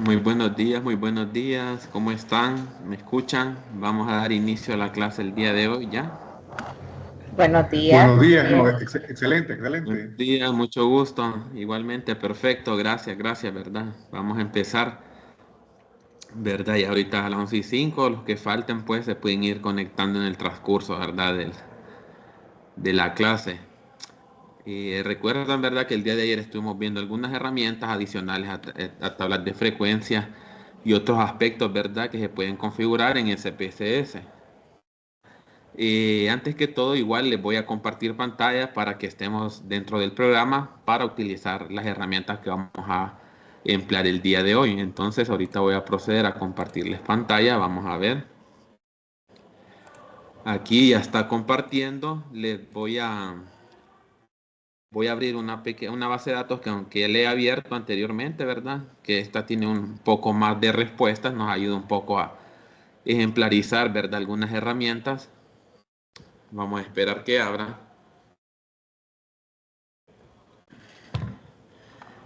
Muy buenos días, ¿cómo están? ¿Me escuchan? Vamos a dar inicio a la clase el día de hoy, ¿ya? Buenos días. Buenos días, no, excelente, Buenos excelente. días, mucho gusto. Igualmente, perfecto, gracias, ¿verdad? Vamos a empezar, ¿verdad? Y ahorita a las 11:05, los que falten, pues se pueden ir conectando en el transcurso, ¿verdad? De la clase. Y recuerdan, ¿verdad? Que el día de ayer estuvimos viendo algunas herramientas adicionales a tablas de frecuencia y otros aspectos, ¿verdad? Que se pueden configurar en SPSS. Antes que todo, igual les voy a compartir pantalla para que estemos dentro del programa para utilizar las herramientas que vamos a emplear el día de hoy. Entonces, ahorita voy a proceder a compartirles pantalla. Vamos a ver. Aquí ya está compartiendo. Voy a abrir una base de datos que aunque le he abierto anteriormente, ¿verdad? Que esta tiene un poco más de respuestas, nos ayuda un poco a ejemplarizar, ¿verdad? Algunas herramientas. Vamos a esperar que abra.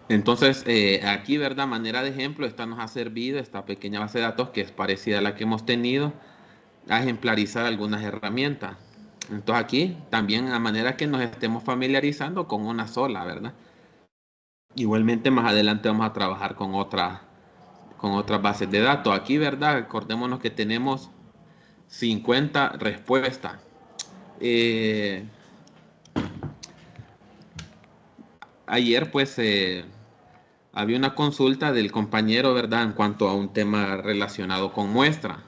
Entonces, aquí, ¿verdad? Manera de ejemplo, esta nos ha servido, esta pequeña base de datos que es parecida a la que hemos tenido, a ejemplarizar algunas herramientas. Entonces aquí también a manera que nos estemos familiarizando con una sola, ¿verdad? Igualmente más adelante vamos a trabajar con otras bases de datos. Aquí, ¿verdad? Acordémonos que tenemos 50 respuestas. Eh, Ayer, pues, había una consulta del compañero, ¿verdad? En cuanto a un tema relacionado con muestra.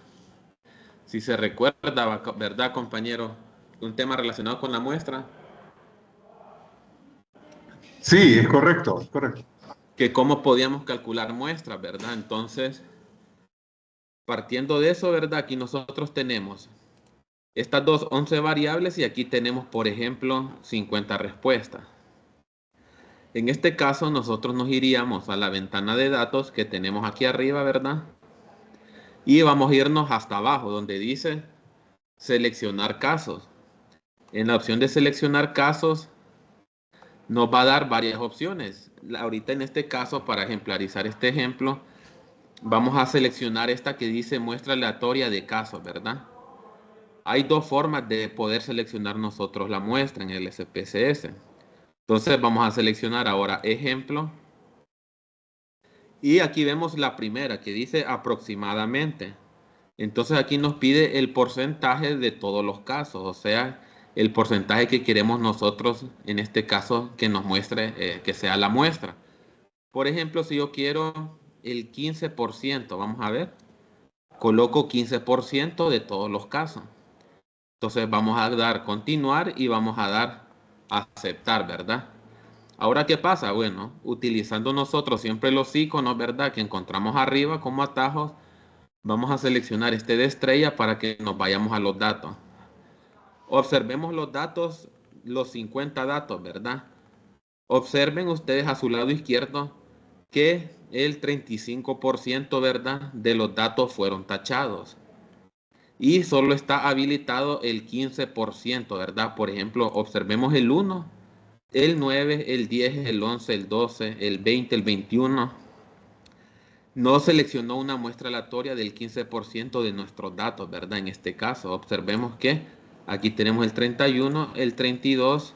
Si se recuerda, ¿verdad, compañero? Un tema relacionado con la muestra, Sí, es correcto, es correcto. que cómo podíamos calcular muestras, ¿verdad? Entonces, partiendo de eso, ¿verdad? Aquí nosotros tenemos estas 11 variables y aquí tenemos, por ejemplo, 50 respuestas. En este caso, nosotros nos iríamos a la ventana de datos que tenemos aquí arriba, ¿verdad? Y vamos a irnos hasta abajo, donde dice seleccionar casos. En la opción de seleccionar casos, nos va a dar varias opciones. Ahorita en este caso, para ejemplarizar este ejemplo, vamos a seleccionar esta que dice muestra aleatoria de casos, ¿verdad? Hay dos formas de poder seleccionar nosotros la muestra en el SPSS. Entonces vamos a seleccionar ahora ejemplo. Y aquí vemos la primera que dice aproximadamente. Entonces aquí nos pide el porcentaje de todos los casos, o sea, el porcentaje que queremos nosotros, en este caso, que nos muestre, que sea la muestra. Por ejemplo, si yo quiero el 15%, vamos a ver, coloco 15% de todos los casos. Entonces vamos a dar continuar y vamos a dar aceptar, ¿verdad? Ahora, ¿qué pasa? Bueno, utilizando nosotros siempre los iconos, ¿verdad? Que encontramos arriba como atajos, vamos a seleccionar este de estrella para que nos vayamos a los datos. Observemos los datos, los 50 datos, ¿verdad? Observen ustedes a su lado izquierdo que el 35%, ¿verdad?, de los datos fueron tachados y solo está habilitado el 15%, ¿verdad? Por ejemplo, observemos el 1, el 9, el 10, el 11, el 12, el 20, el 21. No seleccionó una muestra aleatoria del 15% de nuestros datos, ¿verdad? En este caso, observemos que aquí tenemos el 31, el 32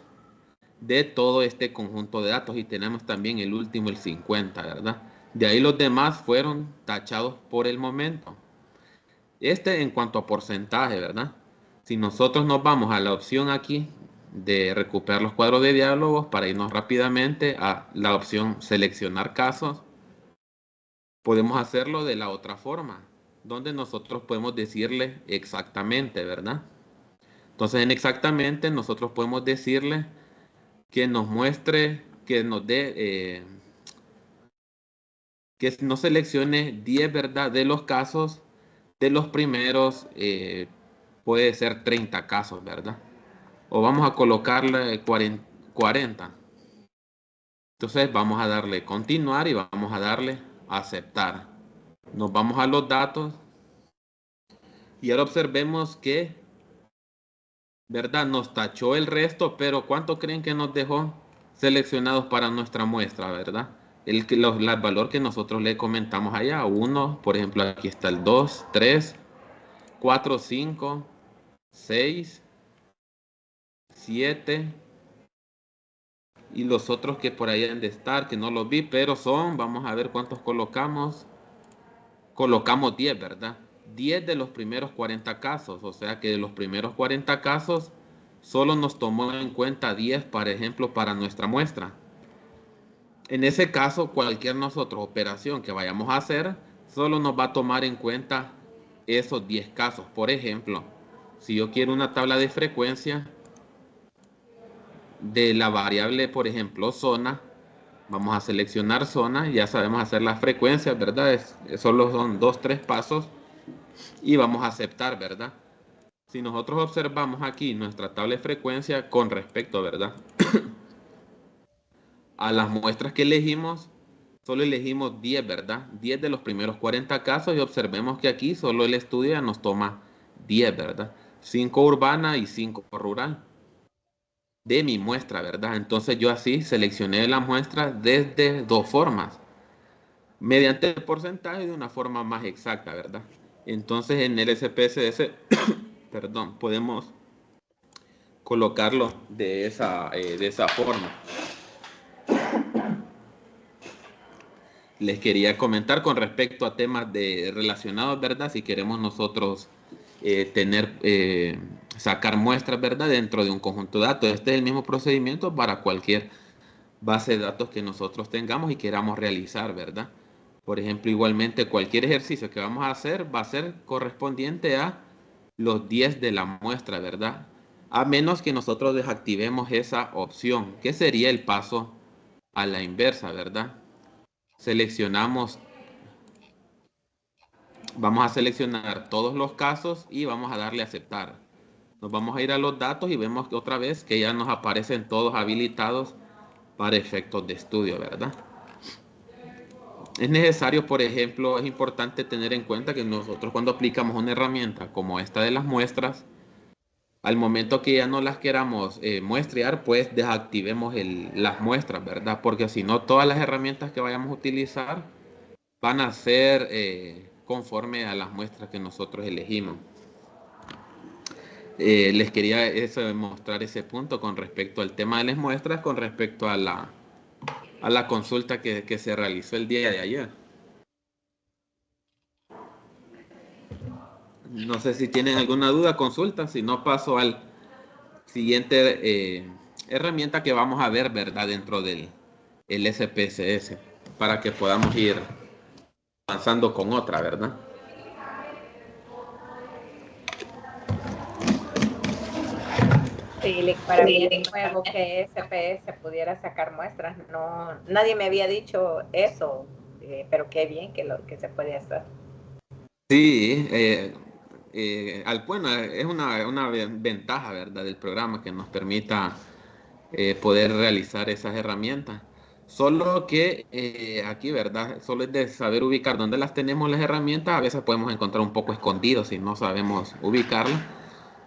de todo este conjunto de datos y tenemos también el último, el 50, ¿verdad? De ahí los demás fueron tachados por el momento. Este en cuanto a porcentaje, ¿verdad? Si nosotros nos vamos a la opción aquí de recuperar los cuadros de diálogos para irnos rápidamente a la opción seleccionar casos, podemos hacerlo de la otra forma, donde nosotros podemos decirle exactamente, ¿verdad? Entonces en exactamente nosotros podemos decirle que nos muestre, que nos dé, que no seleccione 10, ¿verdad? De los casos, de los primeros, puede ser 30 casos, ¿verdad? O vamos a colocarle 40. Entonces vamos a darle continuar y vamos a darle aceptar. Nos vamos a los datos y ahora observemos que, ¿verdad? Nos tachó el resto, pero ¿cuánto creen que nos dejó seleccionados para nuestra muestra, ¿verdad? el valor que nosotros le comentamos allá. 1, por ejemplo, aquí está el 2, 3, 4, 5, 6, 7 y los otros que por ahí han de estar, que no los vi, pero son, vamos a ver cuántos colocamos. Colocamos 10, ¿verdad? 10 de los primeros 40 casos, o sea que de los primeros 40 casos solo nos tomó en cuenta 10, por ejemplo, para nuestra muestra. En ese caso, cualquier operación que vayamos a hacer, solo nos va a tomar en cuenta esos 10 casos. Por ejemplo, si yo quiero una tabla de frecuencia de la variable, por ejemplo, zona, vamos a seleccionar zona, ya sabemos hacer las frecuencias, ¿verdad? Solo son 2, 3 pasos y vamos a aceptar, ¿verdad? Si nosotros observamos aquí nuestra tabla de frecuencia con respecto, ¿verdad? A las muestras que elegimos, solo elegimos 10, ¿verdad? 10 de los primeros 40 casos y observemos que aquí solo el estudio ya nos toma 10, ¿verdad? 5 urbana y 5 rural de mi muestra, ¿verdad? Entonces yo así seleccioné la muestra desde dos formas, mediante el porcentaje de una forma más exacta, ¿verdad? Entonces en el SPSS, perdón, podemos colocarlo de esa forma. Les quería comentar con respecto a temas relacionados, ¿verdad? Si queremos nosotros sacar muestras, ¿verdad? Dentro de un conjunto de datos. Este es el mismo procedimiento para cualquier base de datos que nosotros tengamos y queramos realizar, ¿verdad? Por ejemplo, igualmente cualquier ejercicio que vamos a hacer va a ser correspondiente a los 10 de la muestra, ¿verdad? A menos que nosotros desactivemos esa opción, que sería el paso a la inversa, ¿verdad? Seleccionamos, vamos a seleccionar todos los casos y vamos a darle a aceptar. Nos vamos a ir a los datos y vemos que otra vez que ya nos aparecen todos habilitados para efectos de estudio, ¿verdad? Es necesario, por ejemplo, es importante tener en cuenta que nosotros cuando aplicamos una herramienta como esta de las muestras, al momento que ya no las queramos muestrear, pues desactivemos las muestras, ¿verdad? Porque si no, todas las herramientas que vayamos a utilizar van a ser conforme a las muestras que nosotros elegimos. Les quería mostrar ese punto con respecto al tema de las muestras, con respecto a la consulta que se realizó el día de ayer. No sé si tienen alguna duda, consulta, si no paso al siguiente herramienta que vamos a ver, ¿verdad? Dentro del SPSS, para que podamos ir avanzando con otra, ¿verdad? Sí, para mí es nuevo que SPS pudiera sacar muestras. No, nadie me había dicho eso, pero qué bien que se puede hacer. Sí, bueno, es una ventaja, ¿verdad? Del programa que nos permita poder realizar esas herramientas. Solo que aquí, ¿verdad? Solo es de saber ubicar dónde las tenemos las herramientas. A veces podemos encontrar un poco escondidos si no sabemos ubicarlas,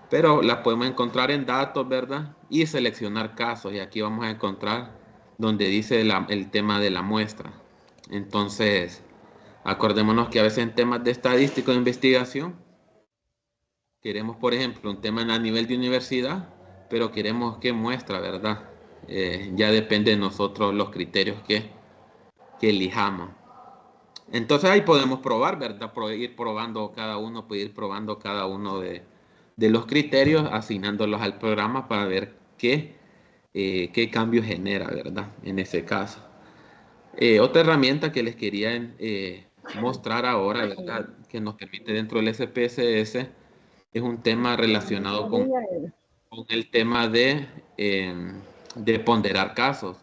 pero las podemos encontrar en datos, ¿verdad? Y seleccionar casos. Y aquí vamos a encontrar donde dice el tema de la muestra. Entonces, acordémonos que a veces en temas de estadística o de investigación, queremos, por ejemplo, un tema a nivel de universidad, pero queremos que muestra, ¿verdad? Ya depende de nosotros los criterios que elijamos. Entonces ahí podemos probar, ¿verdad? Ir probando cada uno, puede ir probando cada uno de los criterios, asignándolos al programa para ver qué cambio genera, ¿verdad? En ese caso. Otra herramienta que les quería mostrar ahora, ¿verdad? Que nos permite dentro del SPSS es un tema relacionado con el tema de ponderar casos.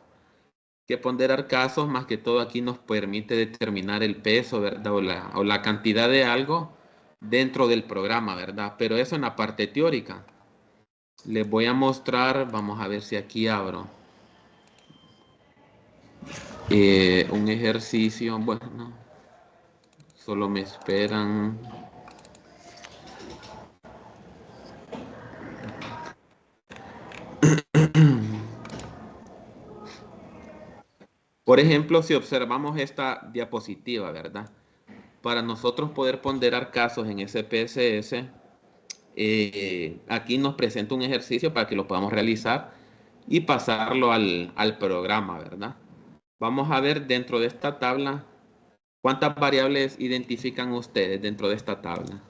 Que ponderar casos, más que todo aquí nos permite determinar el peso, ¿verdad? O la cantidad de algo dentro del programa, ¿verdad? Pero eso en la parte teórica. Les voy a mostrar, vamos a ver si aquí abro un ejercicio. Bueno, solo me esperan. Por ejemplo, si observamos esta diapositiva, ¿verdad? Para nosotros poder ponderar casos en SPSS, aquí nos presenta un ejercicio para que lo podamos realizar y pasarlo al programa, ¿verdad? Vamos a ver dentro de esta tabla cuántas variables identifican ustedes dentro de esta tabla.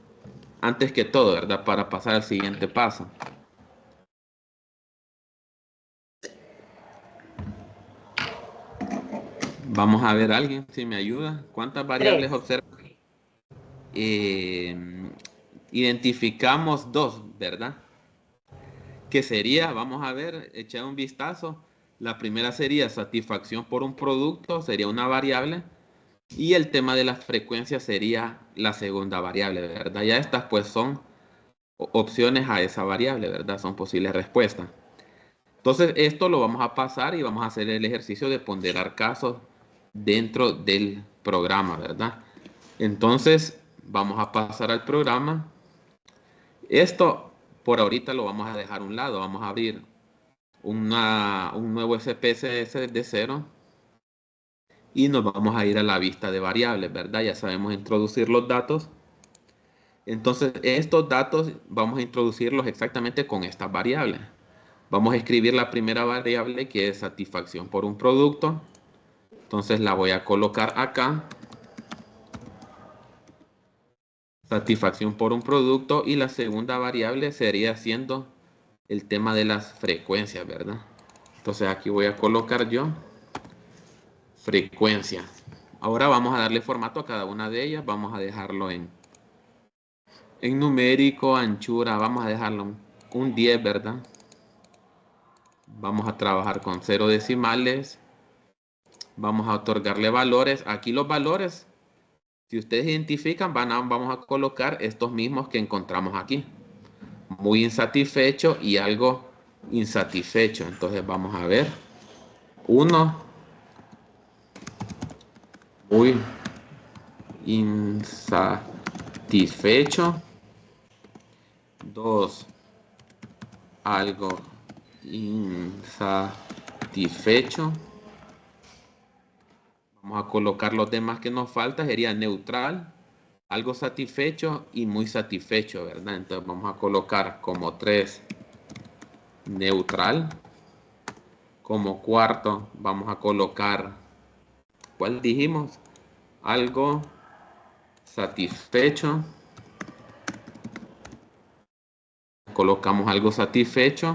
Antes que todo, ¿verdad? Para pasar al siguiente paso. Vamos a ver a alguien si me ayuda. ¿Cuántas variables 3. observan? Identificamos 2, ¿verdad? Que sería, vamos a ver, echar un vistazo. La primera sería satisfacción por un producto, sería una variable. Y el tema de la frecuencia sería la segunda variable, ¿verdad? Ya estas pues son opciones a esa variable, ¿verdad? Son posibles respuestas. Entonces esto lo vamos a pasar y vamos a hacer el ejercicio de ponderar casos dentro del programa, ¿verdad? Entonces vamos a pasar al programa. Esto por ahorita lo vamos a dejar a un lado. Vamos a abrir un nuevo SPSS de cero y nos vamos a ir a la vista de variables, ¿verdad? Ya sabemos introducir los datos. Entonces estos datos vamos a introducirlos exactamente con estas variables. Vamos a escribir la primera variable, que es satisfacción por un producto. Entonces la voy a colocar acá. Satisfacción por un producto. Y la segunda variable sería siendo el tema de las frecuencias, ¿verdad? Entonces aquí voy a colocar yo frecuencia. Ahora vamos a darle formato a cada una de ellas. Vamos a dejarlo en numérico, anchura. Vamos a dejarlo un 10, ¿verdad? Vamos a trabajar con 0 decimales. Vamos a otorgarle valores. Aquí los valores, si ustedes identifican, vamos a colocar estos mismos que encontramos aquí. Muy insatisfecho y algo insatisfecho. Entonces vamos a ver. 1, muy insatisfecho. 2, algo insatisfecho. Vamos a colocar los demás que nos falta. Sería neutral, algo satisfecho y muy satisfecho, ¿verdad? Entonces vamos a colocar como 3 neutral. Como cuarto vamos a colocar, ¿cuál dijimos? Algo satisfecho. Colocamos algo satisfecho.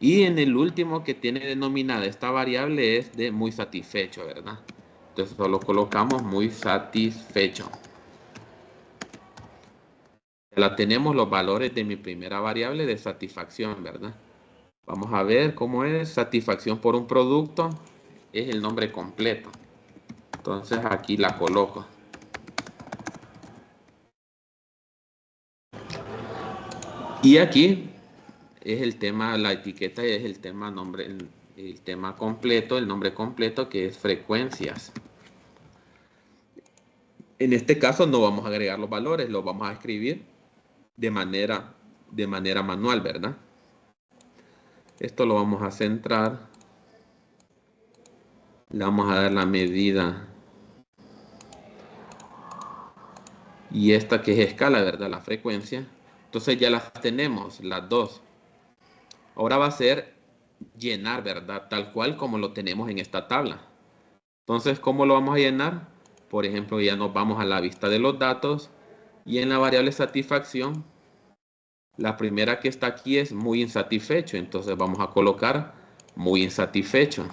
Y en el último que tiene denominada esta variable es de muy satisfecho, ¿verdad? Entonces solo colocamos muy satisfecho. Ya tenemos los valores de mi primera variable de satisfacción, ¿verdad? Vamos a ver cómo es. Satisfacción por un producto es el nombre completo. Entonces aquí la coloco. Y aquí es el tema, la etiqueta es el tema nombre, el tema completo, el nombre completo, que es frecuencias. En este caso no vamos a agregar los valores, los vamos a escribir de manera manual, ¿verdad? Esto lo vamos a centrar. Le vamos a dar la medida. Y esta que es escala, ¿verdad? La frecuencia. Entonces ya las tenemos, las dos. Ahora va a ser llenar, ¿verdad? Tal cual como lo tenemos en esta tabla. Entonces, ¿cómo lo vamos a llenar? Por ejemplo, ya nos vamos a la vista de los datos. Y en la variable satisfacción, la primera que está aquí es muy insatisfecho. Entonces vamos a colocar muy insatisfecho.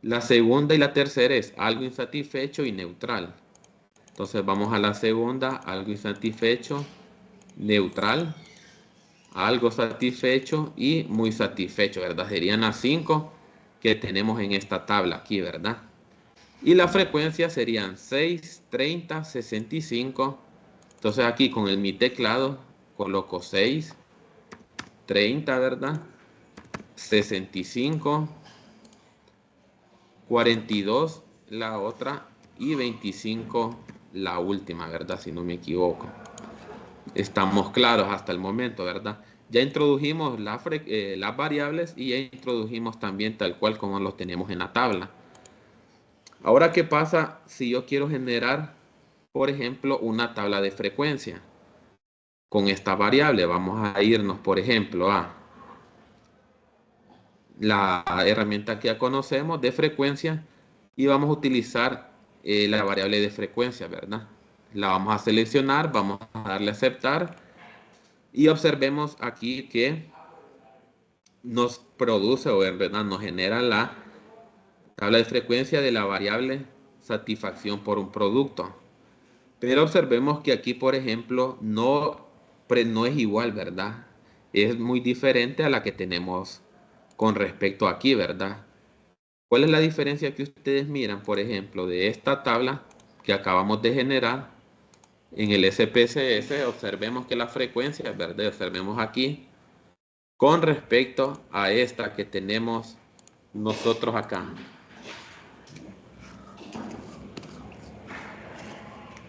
La segunda y la tercera es algo insatisfecho y neutral. Entonces vamos a la segunda, algo insatisfecho, neutral, algo satisfecho y muy satisfecho, ¿verdad? Serían las 5 que tenemos en esta tabla aquí, ¿verdad? Y la frecuencia serían 6, 30, 65. Entonces aquí con mi teclado coloco 6, 30, ¿verdad? 65, 42 la otra y 25 la última, ¿verdad? Si no me equivoco. Estamos claros hasta el momento, ¿verdad? Ya introdujimos las variables y ya introdujimos también tal cual como lo tenemos en la tabla. Ahora, ¿qué pasa si yo quiero generar, por ejemplo, una tabla de frecuencia? Con esta variable vamos a irnos, por ejemplo, a la herramienta que ya conocemos de frecuencia y vamos a utilizar la variable de frecuencia, ¿verdad? La vamos a seleccionar, vamos a darle a aceptar y observemos aquí que nos produce o en verdad nos genera la tabla de frecuencia de la variable satisfacción por un producto. Pero observemos que aquí, por ejemplo, no es igual, ¿verdad? Es muy diferente a la que tenemos con respecto aquí, ¿verdad? ¿Cuál es la diferencia que ustedes miran, por ejemplo, de esta tabla que acabamos de generar en el SPSS? Observemos que la frecuencia, ¿verdad? Observemos aquí con respecto a esta que tenemos nosotros acá.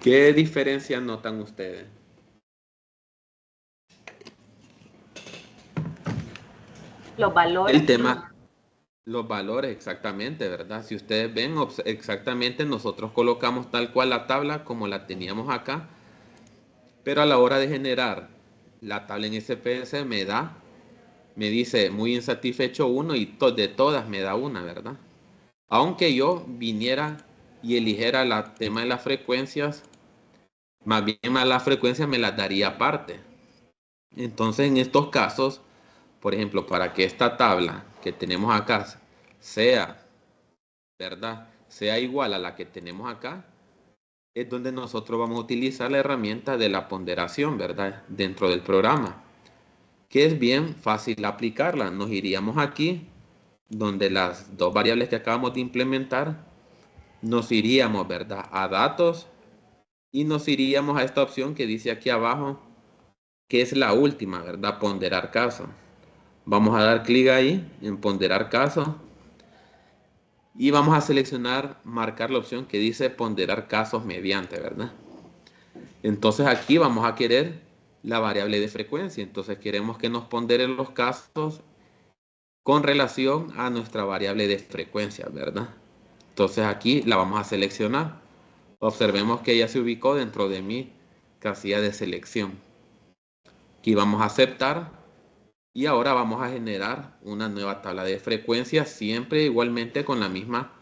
¿Qué diferencia notan ustedes? Los valores. El tema, los valores exactamente, ¿verdad? Si ustedes ven exactamente, nosotros colocamos tal cual la tabla como la teníamos acá, pero a la hora de generar la tabla en SPS me dice muy insatisfecho uno y de todas me da una, ¿verdad? Aunque yo viniera y eligiera el tema de las frecuencias, más bien más las frecuencias me las daría aparte. Entonces en estos casos, por ejemplo, para que esta tabla que tenemos acá sea, ¿verdad? Sea igual a la que tenemos acá, es donde nosotros vamos a utilizar la herramienta de la ponderación, ¿verdad? Dentro del programa, que es bien fácil aplicarla. Nos iríamos aquí, donde las dos variables que acabamos de implementar, nos iríamos, ¿verdad? A datos y nos iríamos a esta opción que dice aquí abajo, que es la última, ¿verdad? Ponderar caso. Vamos a dar clic ahí en ponderar caso y vamos a seleccionar, marcar la opción que dice ponderar casos mediante, ¿verdad? Entonces aquí vamos a querer la variable de frecuencia. Entonces queremos que nos ponderen los casos con relación a nuestra variable de frecuencia, ¿verdad? Entonces aquí la vamos a seleccionar. Observemos que ella se ubicó dentro de mi casilla de selección. Aquí vamos a aceptar y ahora vamos a generar una nueva tabla de frecuencia, siempre igualmente con la misma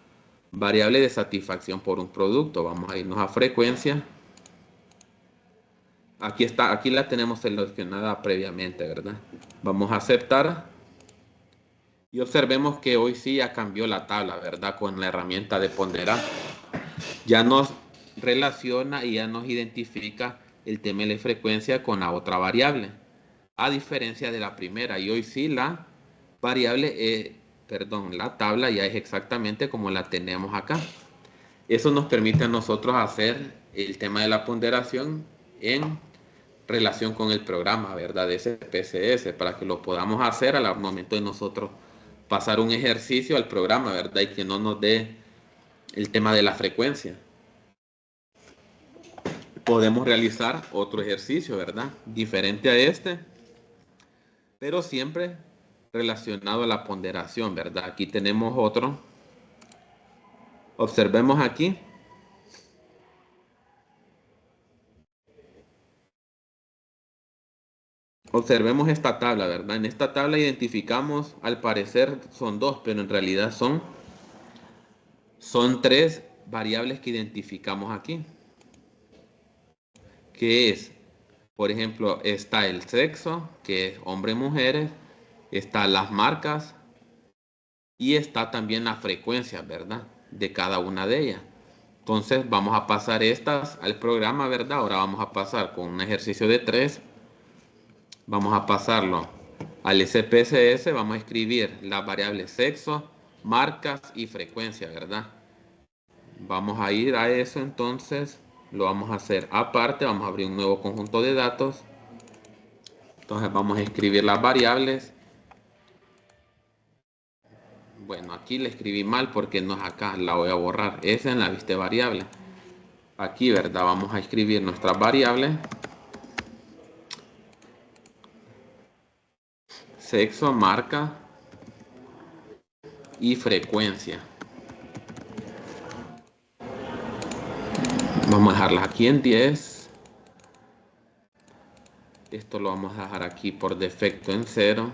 variable de satisfacción por un producto. Vamos a irnos a frecuencia. Aquí está, aquí la tenemos seleccionada previamente, ¿verdad? Vamos a aceptar y observemos que hoy sí ya cambió la tabla, ¿verdad? Con la herramienta de ponderar. Ya nos relaciona y ya nos identifica el tema de la frecuencia con la otra variable, a diferencia de la primera. Y hoy sí la variable, la tabla ya es exactamente como la tenemos acá. Eso nos permite a nosotros hacer el tema de la ponderación en relación con el programa, ¿verdad? De SPSS, para que lo podamos hacer al momento de nosotros pasar un ejercicio al programa, ¿verdad? Y que no nos dé el tema de la frecuencia. Podemos realizar otro ejercicio, ¿verdad? Diferente a este, pero siempre relacionado a la ponderación, ¿verdad? Aquí tenemos otro. Observemos aquí. Observemos esta tabla, ¿verdad? En esta tabla identificamos, al parecer son dos, pero en realidad son tres variables que identificamos aquí. Que es, por ejemplo, está el sexo, que es hombre y mujeres, están las marcas y está también la frecuencia, ¿verdad? De cada una de ellas. Entonces vamos a pasar estas al programa, ¿verdad? Ahora vamos a pasar con un ejercicio de 3. Vamos a pasarlo al SPSS. Vamos a escribir las variables sexo, marcas y frecuencia, ¿verdad? Vamos a ir a eso entonces. Lo vamos a hacer aparte. Vamos a abrir un nuevo conjunto de datos. Entonces vamos a escribir las variables. Bueno, aquí le escribí mal porque no es acá. La voy a borrar. Esa en la vista variable. Aquí, ¿verdad? Vamos a escribir nuestras variables. Sexo, marca y frecuencia. Vamos a dejarlas aquí en 10. Esto lo vamos a dejar aquí por defecto en 0.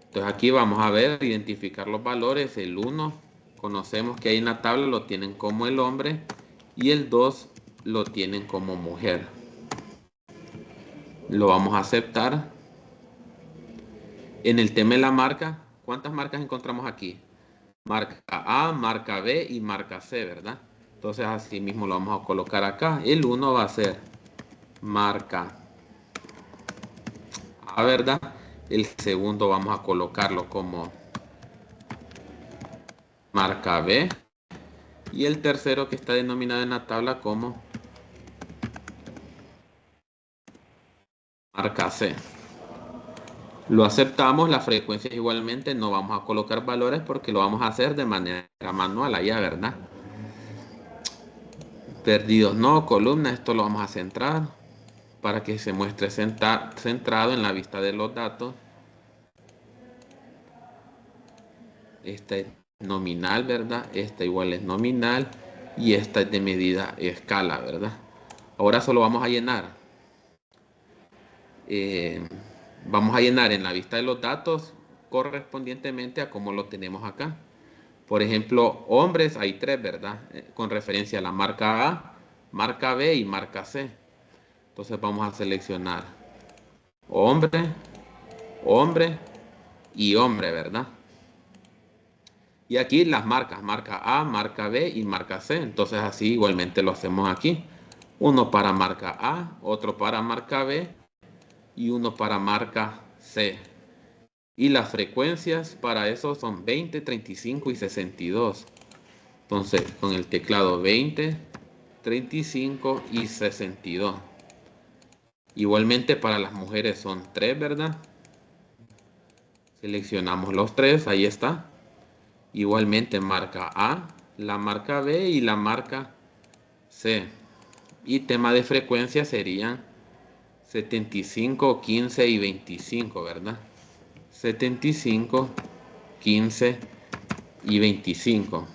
Entonces aquí vamos a ver, identificar los valores. El 1 conocemos que ahí en la tabla lo tienen como el hombre y el 2 lo tienen como mujer. Lo vamos a aceptar. En el tema de la marca, ¿cuántas marcas encontramos aquí? Marca A, marca B y marca C, ¿verdad? Entonces así mismo lo vamos a colocar acá. El 1 va a ser marca A, ¿verdad? El segundo vamos a colocarlo como marca B. Y el tercero que está denominado en la tabla como marca C. Lo aceptamos, la frecuencia igualmente no vamos a colocar valores porque lo vamos a hacer de manera manual allá, ¿verdad? Perdidos no, columna, esto lo vamos a centrar para que se muestre centrado en la vista de los datos. Esta es nominal, ¿verdad? Esta igual es nominal y esta es de medida escala, ¿verdad? Ahora solo vamos a llenar. Vamos a llenar en la vista de los datos correspondientemente a como lo tenemos acá. Por ejemplo, hombres hay 3, ¿verdad? Con referencia a la marca A, marca B y marca C. Entonces vamos a seleccionar hombre, hombre y hombre, ¿verdad? Y aquí las marcas, marca A, marca B y marca C. Entonces así igualmente lo hacemos aquí. Uno para marca A, otro para marca B y uno para marca C. Y las frecuencias para eso son 20, 35 y 62. Entonces con el teclado 20, 35 y 62. Igualmente para las mujeres son 3, ¿verdad? Seleccionamos los 3, ahí está. Igualmente marca A, la marca B y la marca C. Y tema de frecuencia serían 75, 15 y 25, ¿verdad? 75, 15 y 25.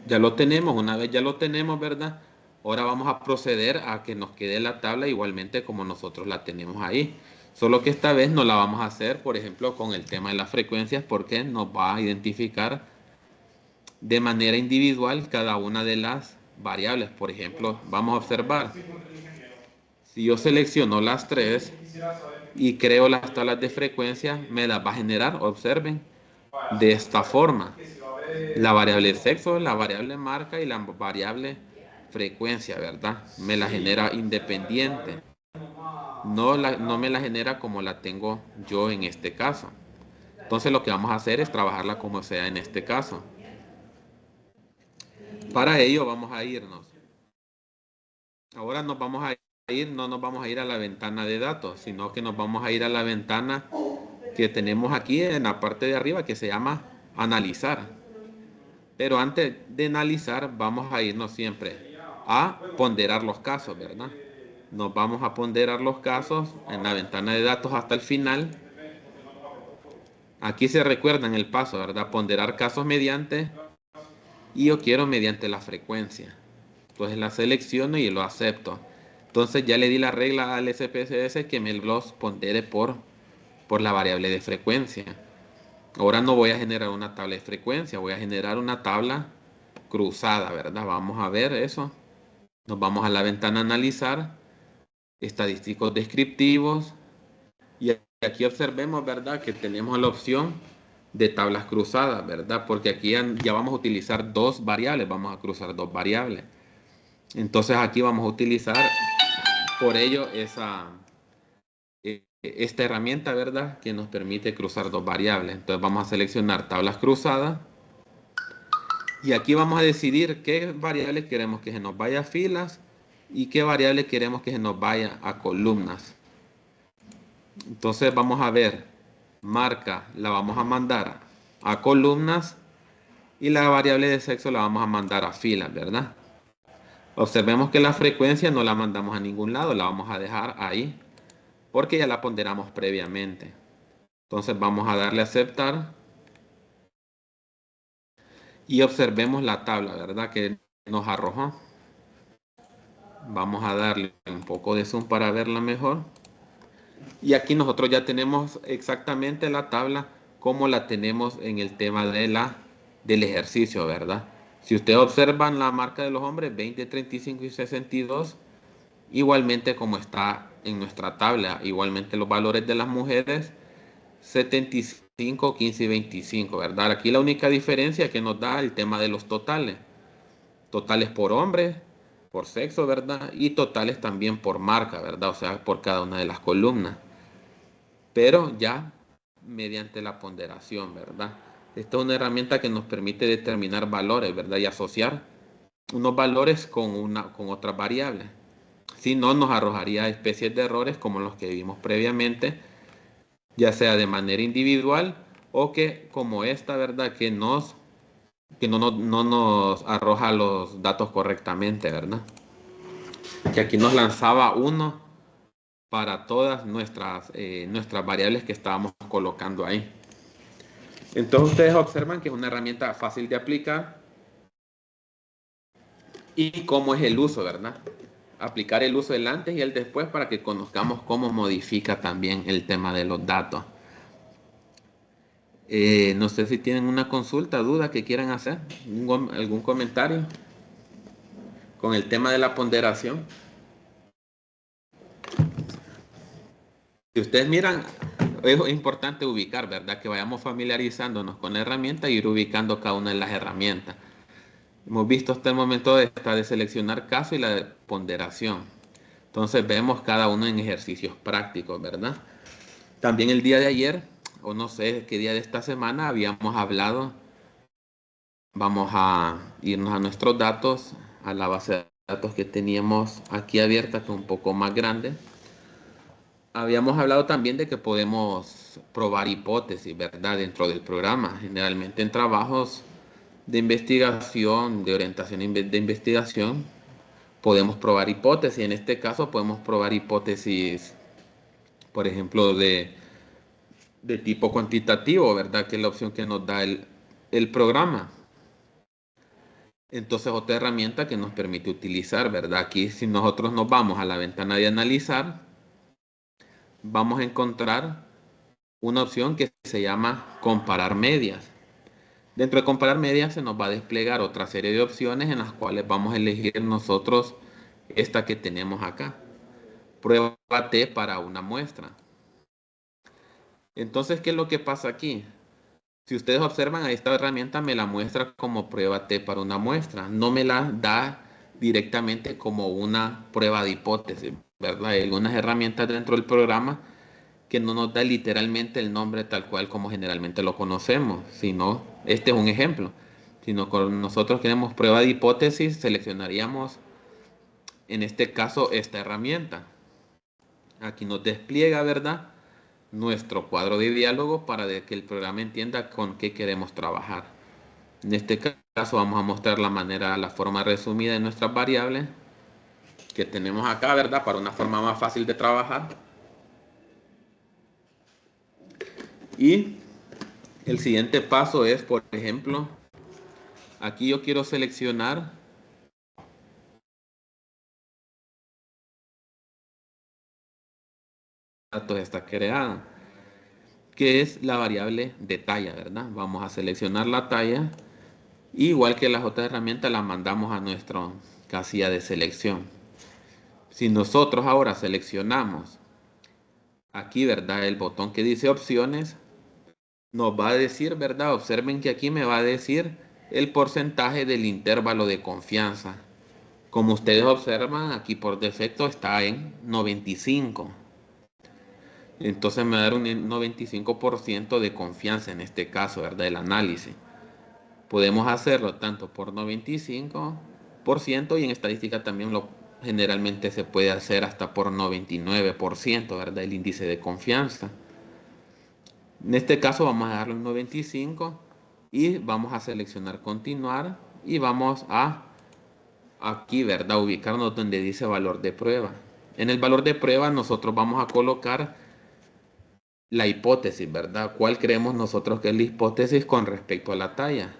Ya lo tenemos, una vez ya lo tenemos, ¿verdad? Ahora vamos a proceder a que nos quede la tabla igualmente como nosotros la tenemos ahí. Solo que esta vez no la vamos a hacer, por ejemplo, con el tema de las frecuencias, porque nos va a identificar de manera individual cada una de las variables. Por ejemplo, vamos a observar. Si yo selecciono las 3 y creo las tablas de frecuencia, me las va a generar, observen, de esta forma. La variable sexo, la variable marca y la variable frecuencia, ¿verdad? Me la genera independiente. No me la genera como la tengo yo en este caso. Entonces lo que vamos a hacer es trabajarla como sea en este caso. Para ello vamos a irnos. Ahora nos vamos a ir, no nos vamos a ir a la ventana de datos, sino que nos vamos a ir a la ventana que tenemos aquí en la parte de arriba que se llama analizar. Pero antes de analizar vamos a irnos siempre a ponderar los casos, ¿verdad? Nos vamos a ponderar los casos en la ventana de datos hasta el final. Aquí se recuerdan el paso, ¿verdad? Ponderar casos mediante, y yo quiero mediante la frecuencia. Entonces la selecciono y lo acepto. Entonces ya le di la regla al SPSS que me los pondere por la variable de frecuencia. Ahora no voy a generar una tabla de frecuencia, voy a generar una tabla cruzada, ¿verdad? Vamos a ver eso. Nos vamos a la ventana analizar, estadísticos descriptivos, y aquí observemos, ¿verdad? Que tenemos la opción de tablas cruzadas, ¿verdad? Porque aquí ya vamos a utilizar dos variables, vamos a cruzar dos variables. Entonces aquí vamos a utilizar por ello esta herramienta, ¿verdad? Que nos permite cruzar dos variables. Entonces vamos a seleccionar tablas cruzadas. Y aquí vamos a decidir qué variable queremos que se nos vaya a filas y qué variable queremos que se nos vaya a columnas. Entonces vamos a ver, marca la vamos a mandar a columnas y la variable de sexo la vamos a mandar a filas, ¿verdad? Observemos que la frecuencia no la mandamos a ningún lado, la vamos a dejar ahí porque ya la ponderamos previamente. Entonces vamos a darle a aceptar Y observemos la tabla, ¿verdad? Que nos arrojó. Vamos a darle un poco de zoom para verla mejor. Y aquí nosotros ya tenemos exactamente la tabla como la tenemos en el tema del ejercicio, ¿verdad? Si ustedes observan la marca de los hombres, 20, 35 y 62, igualmente como está en nuestra tabla. Igualmente los valores de las mujeres, 75, 15 y 25, ¿verdad? Aquí la única diferencia que nos da el tema de los totales. Totales por hombre, por sexo, ¿verdad? Y totales también por marca, ¿verdad? O sea, por cada una de las columnas. Pero ya mediante la ponderación, ¿verdad? Esta es una herramienta que nos permite determinar valores, ¿verdad? Y asociar unos valores con otras variables. Si no, nos arrojaría especies de errores como los que vimos previamente, ya sea de manera individual o que como esta, ¿verdad? Que no nos arroja los datos correctamente, ¿verdad? Que aquí nos lanzaba uno para todas nuestras variables que estábamos colocando ahí. Entonces ustedes observan que es una herramienta fácil de aplicar y cómo es el uso, ¿verdad? Aplicar el uso del antes y el después para que conozcamos cómo modifica también el tema de los datos. No sé si tienen una consulta, duda que quieran hacer, algún comentario con el tema de la ponderación. Si ustedes miran, es importante ubicar, ¿verdad? Que vayamos familiarizándonos con la herramienta y ir ubicando cada una de las herramientas. Hemos visto hasta el momento esta de seleccionar caso y la de ponderación. Entonces vemos cada uno en ejercicios prácticos, ¿verdad? También el día de ayer, o no sé qué día de esta semana, habíamos hablado, vamos a irnos a nuestros datos, a la base de datos que teníamos aquí abierta, que es un poco más grande. Habíamos hablado también de que podemos probar hipótesis, ¿verdad? Dentro del programa, generalmente en trabajos de investigación, de orientación de investigación, podemos probar hipótesis. En este caso podemos probar hipótesis, por ejemplo, de tipo cuantitativo, ¿verdad? Que es la opción que nos da el programa. Entonces, otra herramienta que nos permite utilizar, ¿verdad? Aquí, si nosotros nos vamos a la ventana de analizar, vamos a encontrar una opción que se llama comparar medias. Dentro de comparar medias se nos va a desplegar otra serie de opciones en las cuales vamos a elegir nosotros esta que tenemos acá. Prueba T para una muestra. Entonces, ¿qué es lo que pasa aquí? Si ustedes observan, esta herramienta me la muestra como prueba T para una muestra. No me la da directamente como una prueba de hipótesis, ¿verdad? Hay algunas herramientas dentro del programa que no nos da literalmente el nombre tal cual como generalmente lo conocemos, sino, este es un ejemplo. Si nosotros queremos prueba de hipótesis, seleccionaríamos en este caso esta herramienta. Aquí nos despliega, ¿verdad? Nuestro cuadro de diálogo para que el programa entienda con qué queremos trabajar. En este caso vamos a mostrar la forma resumida de nuestras variables que tenemos acá, ¿verdad? Para una forma más fácil de trabajar. Y el siguiente paso es, por ejemplo, aquí yo quiero seleccionar datos está creada, que es la variable de talla, ¿verdad? Vamos a seleccionar la talla. Igual que las otras herramientas, las mandamos a nuestra casilla de selección. Si nosotros ahora seleccionamos aquí, ¿verdad? El botón que dice opciones, nos va a decir, ¿verdad? Observen que aquí me va a decir el porcentaje del intervalo de confianza. Como ustedes observan, aquí por defecto está en 95. Entonces me va a dar un 95% de confianza en este caso, ¿verdad? El análisis. Podemos hacerlo tanto por 95% y en estadística también generalmente se puede hacer hasta por 99%, ¿verdad? El índice de confianza. En este caso vamos a darle un 95 y vamos a seleccionar continuar y vamos a aquí, ¿verdad? Ubicarnos donde dice valor de prueba. En el valor de prueba nosotros vamos a colocar la hipótesis, ¿verdad? ¿Cuál creemos nosotros que es la hipótesis con respecto a la talla?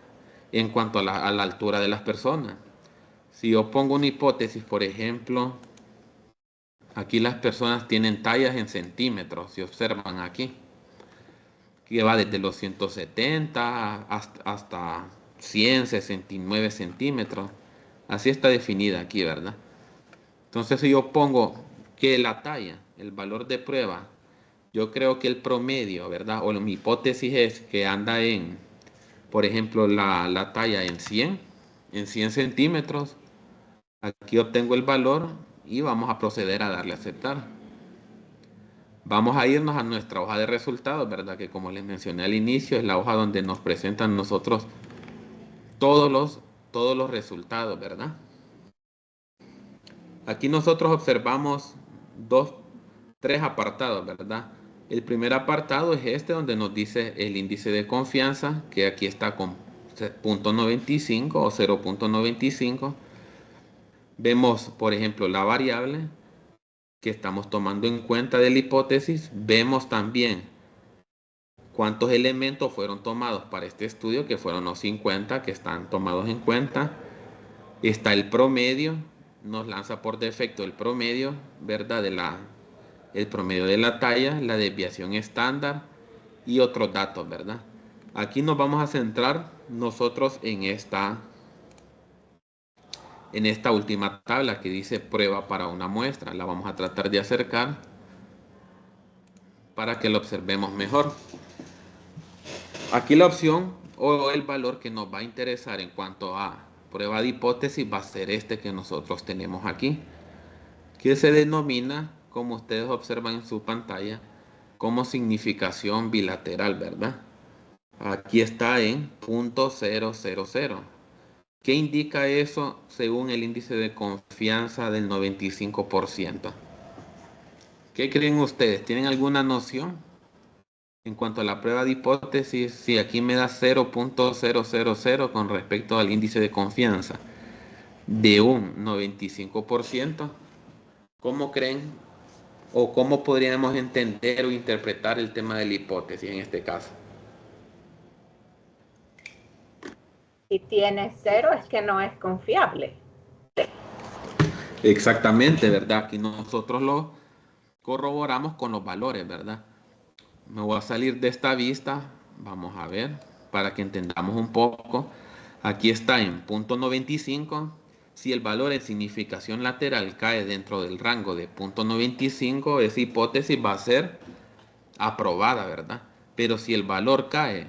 en cuanto a la altura de las personas. Si yo pongo una hipótesis, por ejemplo, aquí las personas tienen tallas en centímetros, si observan aquí, que va desde los 170 hasta 169 centímetros. Así está definida aquí, ¿verdad? Entonces, si yo pongo que la talla, el valor de prueba, yo creo que el promedio, ¿verdad? O mi hipótesis es que anda en, por ejemplo, la talla en 100 centímetros. Aquí obtengo el valor y vamos a proceder a darle a aceptar. Vamos a irnos a nuestra hoja de resultados, ¿verdad? Que como les mencioné al inicio, es la hoja donde nos presentan nosotros todos los resultados, ¿verdad? Aquí nosotros observamos tres apartados, ¿verdad? El primer apartado es este donde nos dice el índice de confianza, que aquí está con 0.95 o 0.95. Vemos, por ejemplo, la variable que estamos tomando en cuenta de la hipótesis. Vemos también cuántos elementos fueron tomados para este estudio, que fueron los 50 que están tomados en cuenta. Está el promedio, nos lanza por defecto el promedio, ¿verdad? El promedio de la talla, la desviación estándar y otros datos, ¿verdad? Aquí nos vamos a centrar nosotros en esta última tabla que dice prueba para una muestra. La vamos a tratar de acercar para que lo observemos mejor. Aquí la opción o el valor que nos va a interesar en cuanto a prueba de hipótesis va a ser este que nosotros tenemos aquí, que se denomina, como ustedes observan en su pantalla, como significación bilateral, ¿verdad? Aquí está en 0.000. ¿Qué indica eso según el índice de confianza del 95%? ¿Qué creen ustedes? ¿Tienen alguna noción? En cuanto a la prueba de hipótesis, si aquí me da 0.000 con respecto al índice de confianza de un 95%, ¿cómo creen o cómo podríamos entender o interpretar el tema de la hipótesis en este caso? Si tiene 0 es que no es confiable. Exactamente, ¿verdad? Aquí nosotros lo corroboramos con los valores, ¿verdad? Me voy a salir de esta vista, vamos a ver, para que entendamos un poco. Aquí está en 0.95. Si el valor en significación lateral cae dentro del rango de 0.95, esa hipótesis va a ser aprobada, ¿verdad? Pero si el valor cae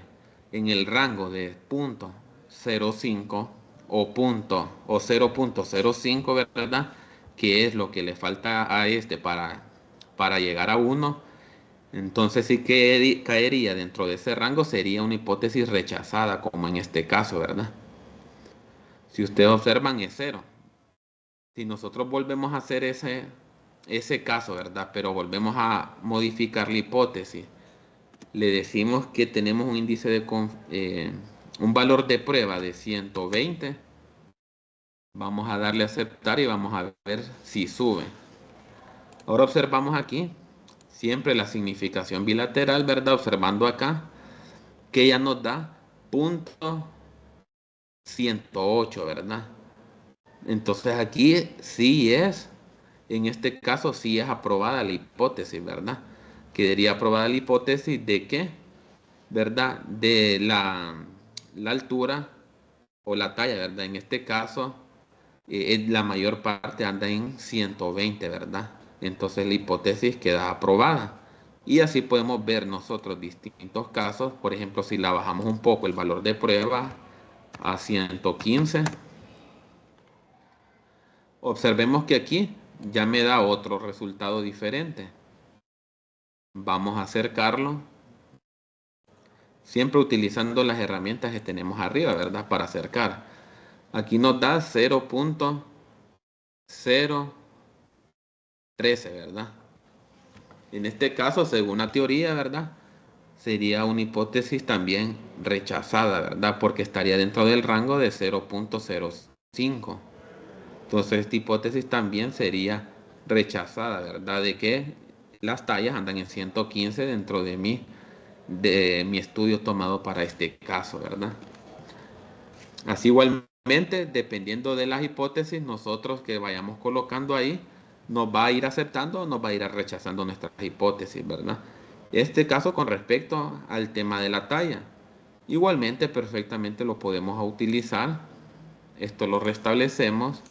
en el rango de 0.05 o 0.05, ¿verdad? Que es lo que le falta a este para llegar a 1, entonces sí que caería dentro de ese rango, sería una hipótesis rechazada, como en este caso, ¿verdad? Si ustedes observan es 0. Si nosotros volvemos a hacer ese caso, ¿verdad? Pero volvemos a modificar la hipótesis, le decimos que tenemos un índice un valor de prueba de 120. Vamos a darle a aceptar y vamos a ver si sube. Ahora observamos aquí siempre la significación bilateral, ¿verdad? Observando acá que ya nos da punto 108, ¿verdad? Entonces aquí sí es, en este caso sí es aprobada la hipótesis, ¿verdad? Quedaría aprobada la hipótesis de que, ¿verdad? De la altura o la talla, ¿verdad? En este caso, la mayor parte anda en 120, ¿verdad? Entonces la hipótesis queda aprobada. Y así podemos ver nosotros distintos casos. Por ejemplo, si la bajamos un poco el valor de prueba a 115, observemos que aquí ya me da otro resultado diferente. Vamos a acercarlo, siempre utilizando las herramientas que tenemos arriba, ¿verdad? Para acercar. Aquí nos da 0.013, ¿verdad? En este caso, según la teoría, ¿verdad? Sería una hipótesis también rechazada, ¿verdad? Porque estaría dentro del rango de 0.05. Entonces, esta hipótesis también sería rechazada, ¿verdad? De que las tallas andan en 115 dentro de mi estudio tomado para este caso, ¿verdad? Así igualmente, dependiendo de las hipótesis, nosotros que vayamos colocando ahí, nos va a ir aceptando o nos va a ir rechazando nuestras hipótesis, ¿verdad? Este caso con respecto al tema de la talla. Igualmente, perfectamente lo podemos utilizar. Esto lo restablecemos.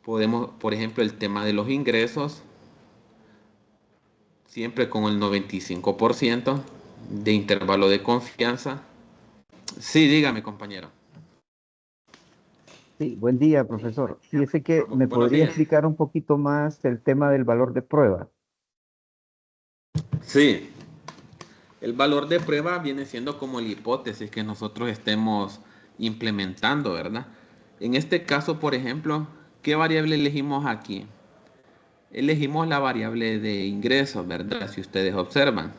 Podemos, por ejemplo, el tema de los ingresos, siempre con el 95% de intervalo de confianza. Sí, dígame, compañero. Sí, buen día, profesor. Fíjese que me Buenos podría días. explicar un poquito más el tema del valor de prueba. Sí, el valor de prueba viene siendo como la hipótesis que nosotros estemos implementando, ¿verdad? En este caso, por ejemplo, ¿qué variable elegimos aquí? Elegimos la variable de ingresos, ¿verdad? Si ustedes observan.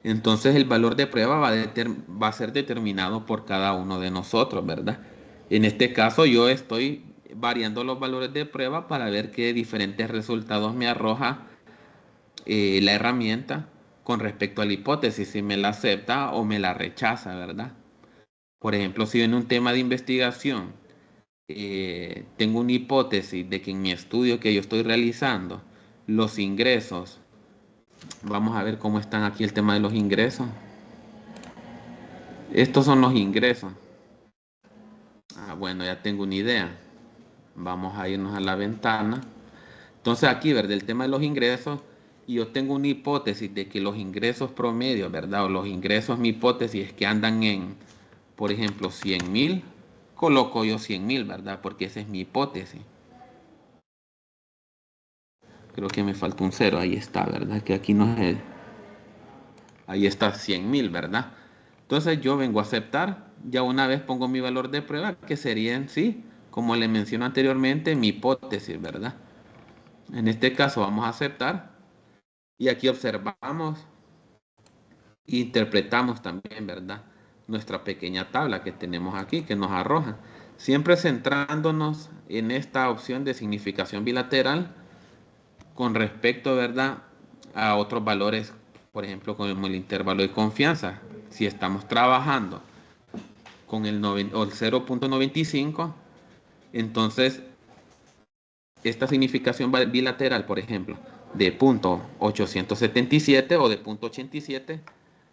Entonces el valor de prueba va a ser determinado por cada uno de nosotros, ¿verdad? En este caso yo estoy variando los valores de prueba para ver qué diferentes resultados me arroja la herramienta con respecto a la hipótesis, si me la acepta o me la rechaza, ¿verdad? Por ejemplo, si en un tema de investigación tengo una hipótesis de que en mi estudio que yo estoy realizando, los ingresos, vamos a ver cómo están aquí el tema de los ingresos. Estos son los ingresos. Bueno, ya tengo una idea. Vamos a irnos a la ventana. Entonces aquí, ¿verdad? El tema de los ingresos, y yo tengo una hipótesis de que los ingresos promedios, ¿verdad? O los ingresos, mi hipótesis es que andan en, por ejemplo, 100.000. Coloco yo 100.000, ¿verdad? Porque esa es mi hipótesis. Creo que me falta un cero. Ahí está, ¿verdad? Que aquí no es el... Ahí está 100.000, ¿verdad? Entonces yo vengo a aceptar. Ya una vez pongo mi valor de prueba, que sería en sí, como le mencioné anteriormente, mi hipótesis, ¿verdad? En este caso vamos a aceptar. Y aquí observamos e interpretamos también, ¿verdad? Nuestra pequeña tabla que tenemos aquí, que nos arroja. Siempre centrándonos en esta opción de significación bilateral con respecto, ¿verdad?, a otros valores, por ejemplo, como el intervalo de confianza. Si estamos trabajando con el 0.95, entonces esta significación bilateral, por ejemplo, de punto 877 o de punto 87,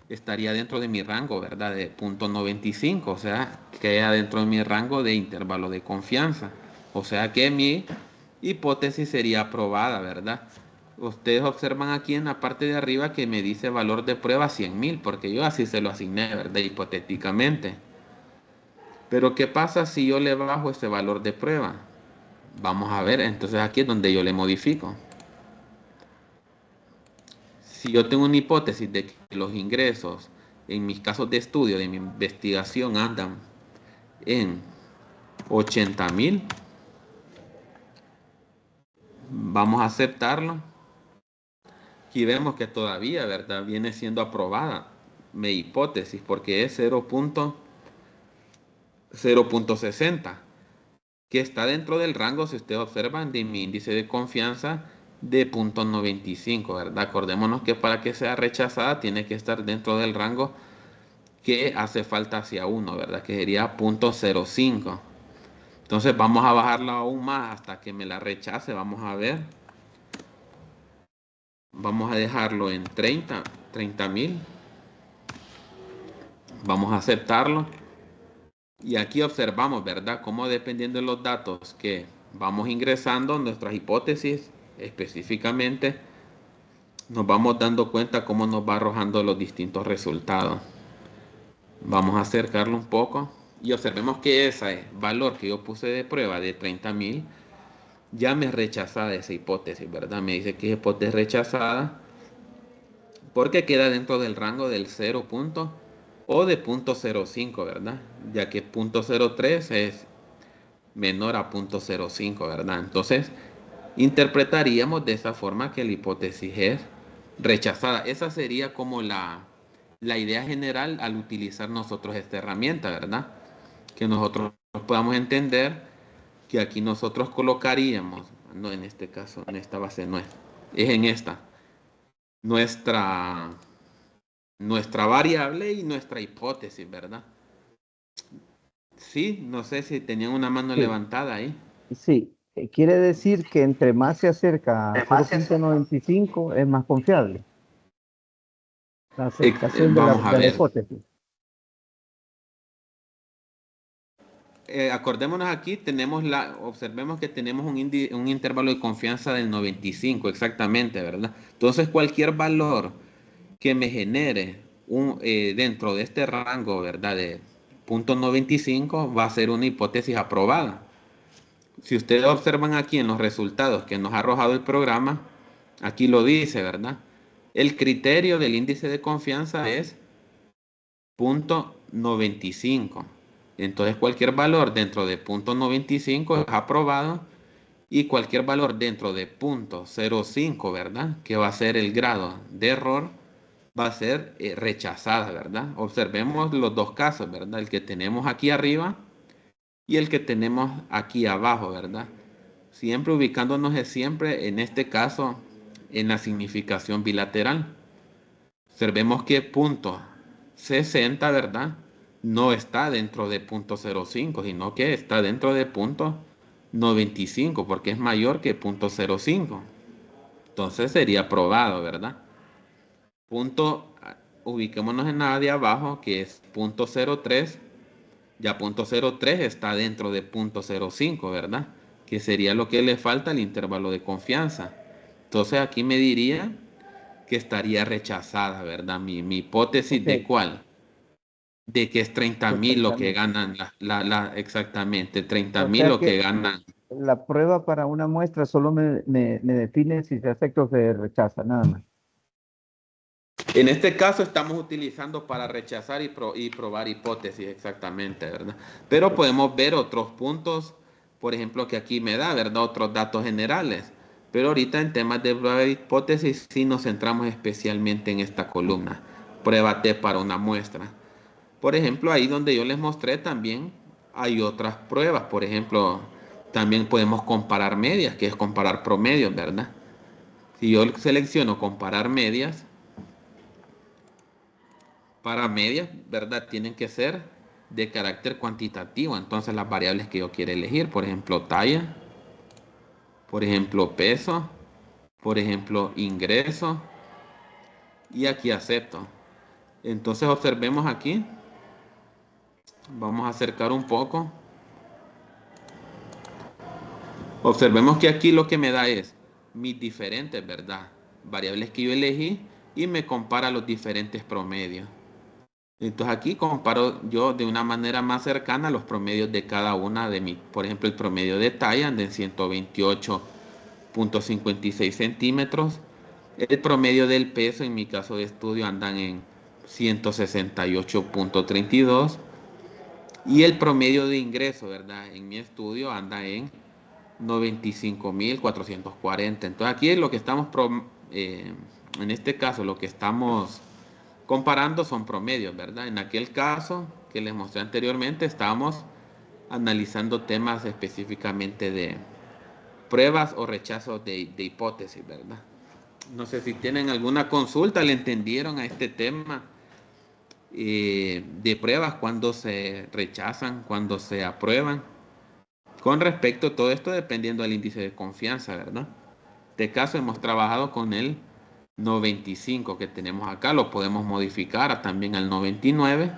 estaría dentro de mi rango, ¿verdad? De punto 95, o sea, queda dentro de mi rango de intervalo de confianza. O sea que mi hipótesis sería aprobada, ¿verdad? Ustedes observan aquí en la parte de arriba que me dice valor de prueba 100.000, porque yo así se lo asigné, ¿verdad? Hipotéticamente. Pero ¿qué pasa si yo le bajo ese valor de prueba? Vamos a ver, entonces aquí es donde yo le modifico. Si yo tengo una hipótesis de que los ingresos en mis casos de estudio, de mi investigación, andan en 80.000, vamos a aceptarlo. Y vemos que todavía, ¿verdad?, viene siendo aprobada mi hipótesis porque es 0.60, que está dentro del rango, si ustedes observan, de mi índice de confianza de 0.95, ¿verdad? Acordémonos que para que sea rechazada tiene que estar dentro del rango que hace falta hacia 1, ¿verdad? Que sería 0.05. Entonces vamos a bajarla aún más hasta que me la rechace. Vamos a ver. Vamos a dejarlo en 30.000. Vamos a aceptarlo. Y aquí observamos, ¿verdad?, cómo dependiendo de los datos que vamos ingresando, nuestras hipótesis específicamente, nos vamos dando cuenta cómo nos va arrojando los distintos resultados. Vamos a acercarlo un poco y observemos que ese valor que yo puse de prueba de 30.000 ya me rechaza esa hipótesis, ¿verdad? Me dice que es hipótesis rechazada porque queda dentro del rango del 0 punto o de 0.05, ¿verdad? Ya que 0.03 es menor a 0.05, ¿verdad? Entonces, interpretaríamos de esa forma que la hipótesis es rechazada. Esa sería como la idea general al utilizar nosotros esta herramienta, ¿verdad? Que nosotros podamos entender que aquí nosotros colocaríamos, no en este caso, en esta base no es, es en esta, nuestra variable y nuestra hipótesis, ¿verdad? Sí, no sé si tenían una mano Sí, levantada ahí. sí. Quiere decir que entre más se acerca a 0,95 es más confiable la aceptación de Vamos a la ver. hipótesis. Acordémonos aquí, observemos que tenemos un intervalo de confianza del 95, exactamente, ¿verdad? Entonces, cualquier valor que me genere dentro de este rango, ¿verdad? De 0,95 va a ser una hipótesis aprobada. Si ustedes observan aquí en los resultados que nos ha arrojado el programa, aquí lo dice, ¿verdad? El criterio del índice de confianza es 0,95. Entonces cualquier valor dentro de 0,95 es aprobado y cualquier valor dentro de 0,05, ¿verdad? Que va a ser el grado de error, va a ser rechazada, ¿verdad? Observemos los dos casos, ¿verdad? El que tenemos aquí arriba y el que tenemos aquí abajo, ¿verdad? Siempre ubicándonos siempre en este caso en la significación bilateral. Observemos que punto 60, ¿verdad? No está dentro de 0,05, sino que está dentro de 0,95, porque es mayor que 0,05. Entonces sería aprobado, ¿verdad? Punto, ubiquémonos en la de abajo, que es 0,03. Ya 0,03 está dentro de 0,05, ¿verdad? Que sería lo que le falta al intervalo de confianza. Entonces aquí me diría que estaría rechazada, ¿verdad? Mi hipótesis Ok, de cuál, de que es 30.000 lo que 30.000. ganan, exactamente, treinta O mil sea lo que que ganan. la prueba para una muestra solo me define si se acepta o se rechaza, nada más. En este caso estamos utilizando para rechazar y probar hipótesis, exactamente, ¿verdad? Pero podemos ver otros puntos, por ejemplo, que aquí me da, ¿verdad? Otros datos generales. Pero ahorita en temas de prueba de hipótesis sí nos centramos especialmente en esta columna. Prueba T para una muestra. Por ejemplo, ahí donde yo les mostré también hay otras pruebas. Por ejemplo, también podemos comparar medias, que es comparar promedios, ¿verdad? Si yo selecciono comparar medias, para medias, ¿verdad? Tienen que ser de carácter cuantitativo. Entonces las variables que yo quiero elegir, por ejemplo, talla, por ejemplo, peso, por ejemplo, ingreso y aquí acepto. Entonces observemos aquí, vamos a acercar un poco. Observemos que aquí lo que me da es mis diferentes, ¿verdad? Variables que yo elegí y me compara los diferentes promedios. Entonces aquí comparo yo de una manera más cercana los promedios de cada una de mis, por ejemplo, el promedio de talla anda en 128,56 centímetros. El promedio del peso en mi caso de estudio andan en 168,32. Y el promedio de ingreso, ¿verdad? En mi estudio anda en 95.440. Entonces aquí es lo que estamos, en este caso, lo que estamos comparando son promedios, ¿verdad? En aquel caso que les mostré anteriormente, estábamos analizando temas específicamente de pruebas o rechazos de hipótesis, ¿verdad? No sé si tienen alguna consulta, ¿le entendieron a este tema de pruebas, cuando se rechazan, cuando se aprueban? Con respecto a todo esto, dependiendo del índice de confianza, ¿verdad? De caso hemos trabajado con el 95 que tenemos acá, lo podemos modificar también al 99.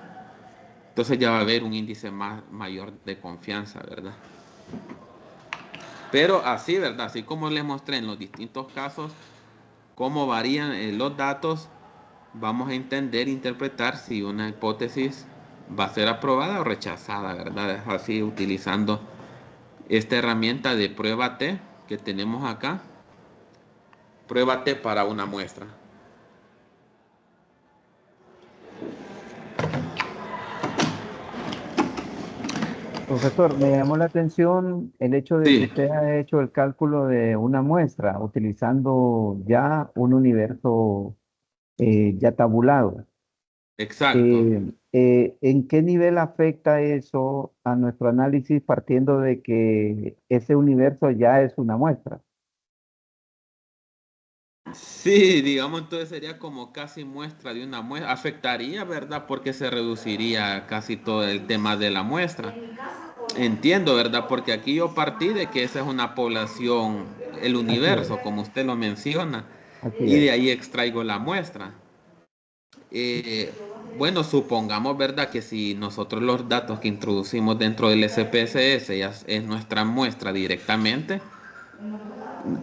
Entonces ya va a haber un índice mayor de confianza, ¿verdad? Pero así, ¿verdad? Así como les mostré en los distintos casos, cómo varían los datos, vamos a entender e interpretar si una hipótesis va a ser aprobada o rechazada, ¿verdad? Es así utilizando esta herramienta de prueba T que tenemos acá. Prueba T para una muestra. Profesor, me llamó la atención el hecho de que Sí, usted ha hecho el cálculo de una muestra utilizando ya un universo ya tabulado. exacto. ¿En qué nivel afecta eso a nuestro análisis partiendo de que ese universo ya es una muestra? Sí, digamos, entonces sería como casi muestra de una muestra. Afectaría, ¿verdad? Porque se reduciría casi todo el tema de la muestra. Entiendo, ¿verdad? Porque aquí yo partí de que esa es una población, el Así es, universo, como usted lo menciona, así y es. de ahí extraigo la muestra. Eh, bueno, supongamos, ¿verdad? Que si nosotros los datos que introducimos dentro del SPSS ya es nuestra muestra directamente,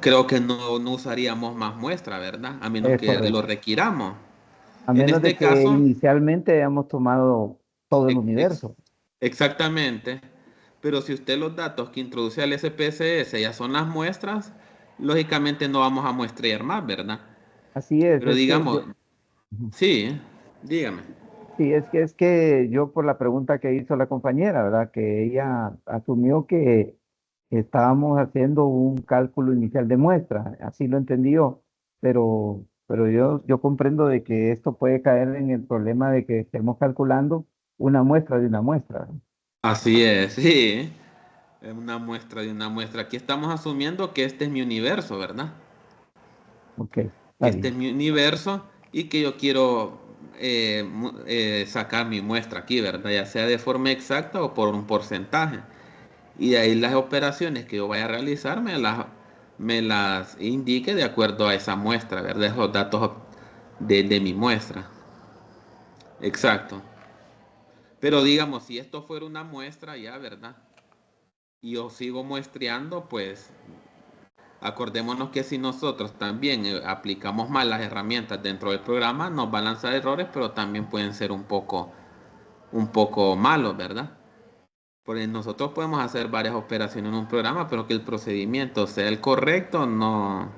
creo que no usaríamos más muestra, ¿verdad? A menos Es que lo correcto. requiramos. A En menos de este que caso, inicialmente hayamos tomado todo el ex- ex- universo. exactamente, pero si usted los datos que introduce al SPSS ya son las muestras, lógicamente no vamos a muestrear más, ¿verdad? Así Pero es que digamos, yo, ujú. sí, dígame. Sí, es que yo por la pregunta que hizo la compañera, ¿verdad? Que ella asumió que estábamos haciendo un cálculo inicial de muestra, así lo entendió, pero yo comprendo de que esto puede caer en el problema de que estemos calculando una muestra de una muestra, ¿verdad? Así es, sí, es una muestra de una muestra. Aquí estamos asumiendo que este es mi universo, ¿verdad? Ok, Que está este es bien. mi universo y que yo quiero sacar mi muestra aquí, ¿verdad? Ya sea de forma exacta o por un porcentaje. Y de ahí las operaciones que yo vaya a realizar me las indique de acuerdo a esa muestra, ¿verdad? Esos datos de mi muestra. Exacto. Pero digamos, si esto fuera una muestra ya, ¿verdad? Y yo sigo muestreando, pues acordémonos que si nosotros también aplicamos mal las herramientas dentro del programa, nos va a lanzar errores, pero también pueden ser un poco malos, ¿verdad? Porque nosotros podemos hacer varias operaciones en un programa, pero que el procedimiento sea el correcto no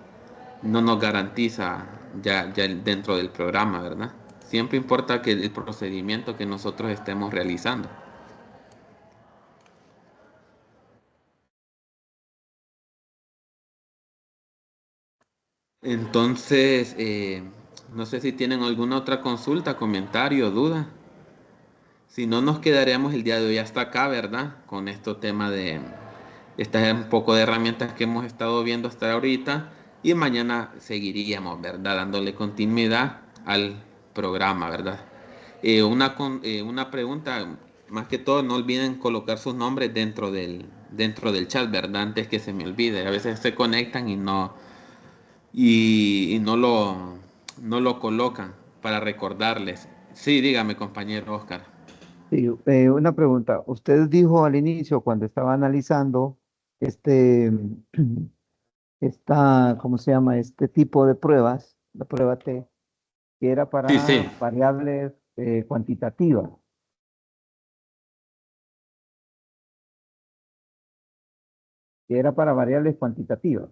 nos garantiza ya dentro del programa, ¿verdad? Siempre importa que el procedimiento que nosotros estemos realizando. Entonces, no sé si tienen alguna otra consulta, comentario, duda. Si no, nos quedaríamos el día de hoy hasta acá, ¿verdad? Con este tema de estas un poco de herramientas que hemos estado viendo hasta ahorita. Y mañana seguiríamos, ¿verdad? Dándole continuidad al programa, ¿verdad? Una pregunta, más que todo, no olviden colocar sus nombres dentro del chat, ¿verdad? Antes que se me olvide. A veces se conectan y no lo colocan para recordarles. Sí, dígame, compañero Oscar. Sí, una pregunta. Usted dijo al inicio, cuando estaba analizando este, ¿cómo se llama? Este tipo de pruebas, la prueba T, que era Sí, para sí. variables cuantitativas, que era para variables cuantitativas.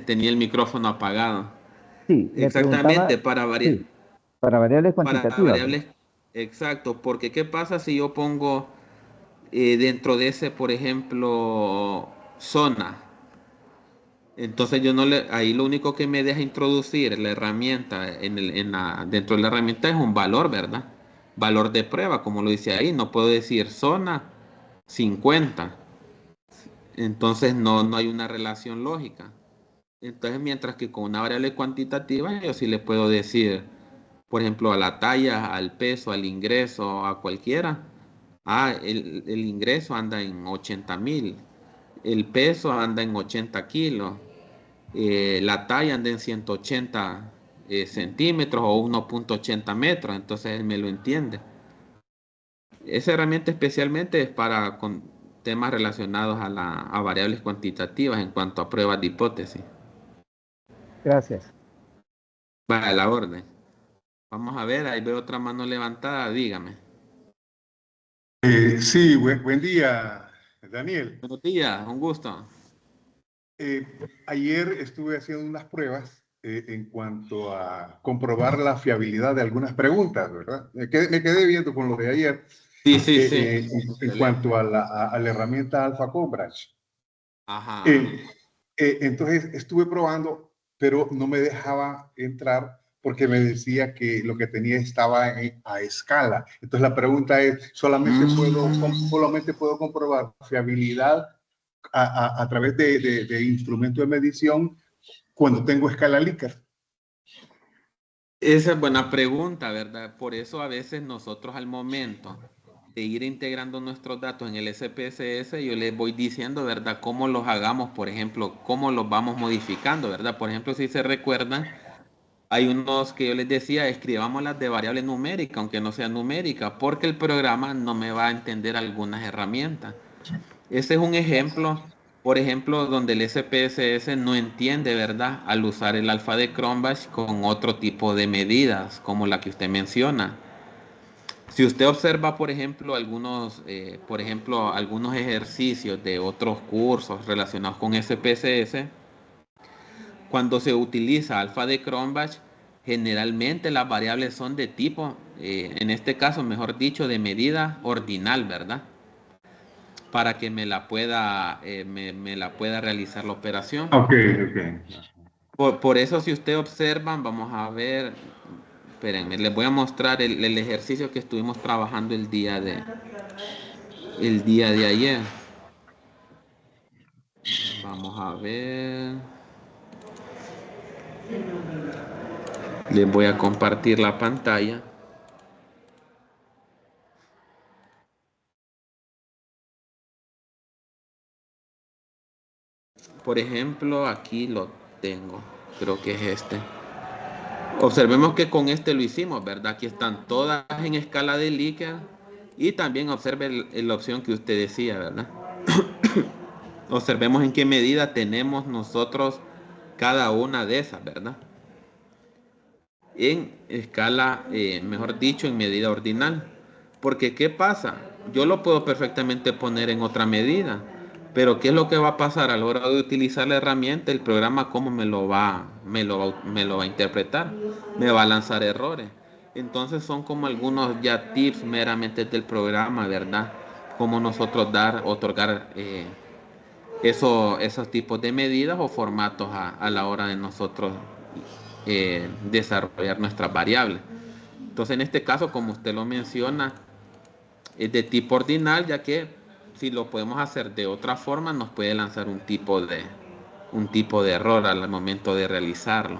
Tenía el micrófono apagado. Sí, le Exactamente, preguntaba, sí, para variables para cuantitativas, ¿verdad? variables, exacto, porque ¿qué pasa si yo pongo dentro de ese, por ejemplo, zona? Entonces yo no le, ahí lo único que me deja introducir la herramienta dentro de la herramienta es un valor, ¿verdad? Valor de prueba, como lo dice ahí, no puedo decir zona 50. Entonces no hay una relación lógica. Entonces, mientras que con una variable cuantitativa, yo sí le puedo decir, por ejemplo, a la talla, al peso, al ingreso, a cualquiera. Ah, el ingreso anda en 80.000, el peso anda en 80 kilos, la talla anda en 180 centímetros o 1,80 metros, entonces él me lo entiende. Esa herramienta especialmente es para con temas relacionados a variables cuantitativas en cuanto a pruebas de hipótesis. Gracias. Va a la orden. Vamos a ver, ahí veo otra mano levantada, dígame. Sí, buen día, Daniel. Buenos días, un gusto. Ayer estuve haciendo unas pruebas en cuanto a comprobar la fiabilidad de algunas preguntas, ¿verdad? Me quedé viendo con lo de ayer Sí, sí, sí. en Excelente. cuanto a a la herramienta Alpha Coverage. Ajá. Eh, entonces estuve probando, pero no me dejaba entrar porque me decía que lo que tenía estaba a escala. Entonces la pregunta es, ¿solamente puedo comprobar fiabilidad a través de instrumento de medición cuando tengo escala Likert? Esa es buena pregunta, ¿verdad? Por eso a veces nosotros al momento de ir integrando nuestros datos en el SPSS, yo les voy diciendo, ¿verdad? Cómo los hagamos, por ejemplo, cómo los vamos modificando, ¿verdad? Por ejemplo, si se recuerdan, hay unos que yo les decía, escribámoslas de variable numérica, aunque no sea numérica, porque el programa no me va a entender algunas herramientas. Ese es un ejemplo, por ejemplo, donde el SPSS no entiende, ¿verdad? Al usar el alfa de Cronbach con otro tipo de medidas, como la que usted menciona. Si usted observa, por ejemplo, algunos ejercicios de otros cursos relacionados con SPSS, cuando se utiliza alfa de Cronbach, generalmente las variables son de tipo, en este caso, mejor dicho, de medida ordinal, ¿verdad? Para que me la pueda realizar la operación. Ok, ok. Por eso, si usted observan, vamos a ver, espérenme, les voy a mostrar el ejercicio que estuvimos trabajando el día de ayer. Vamos a ver. Les voy a compartir la pantalla. Por ejemplo, aquí lo tengo. Creo que es este. Observemos que con este lo hicimos, ¿verdad? Aquí están todas en escala de Likert. Y también observe la opción que usted decía, ¿verdad? Observemos en qué medida tenemos nosotros cada una de esas, ¿verdad? En escala, mejor dicho, en medida ordinal. Porque, ¿qué pasa? Yo lo puedo perfectamente poner en otra medida, pero ¿qué es lo que va a pasar a la hora de utilizar la herramienta? El programa, ¿cómo me lo va a interpretar? Me va a lanzar errores. Entonces son como algunos ya tips meramente del programa, ¿verdad? Cómo nosotros otorgar esos tipos de medidas o formatos a la hora de nosotros desarrollar nuestras variables. Entonces, en este caso, como usted lo menciona, es de tipo ordinal, ya que si lo podemos hacer de otra forma, nos puede lanzar un tipo de error al momento de realizarlo.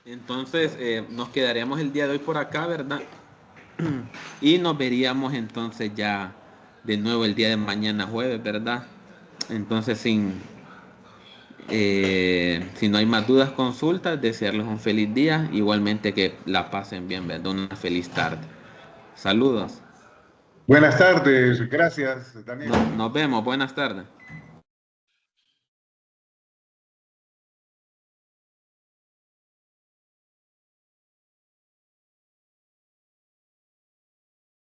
Entonces, nos quedaremos el día de hoy por acá, ¿verdad? Y nos veríamos entonces ya de nuevo el día de mañana jueves, ¿verdad? Entonces, si no hay más dudas, consultas, desearles un feliz día, igualmente que la pasen bien, ¿verdad? Una feliz tarde. Saludos. Buenas tardes, gracias, Daniel. Nos vemos, buenas tardes.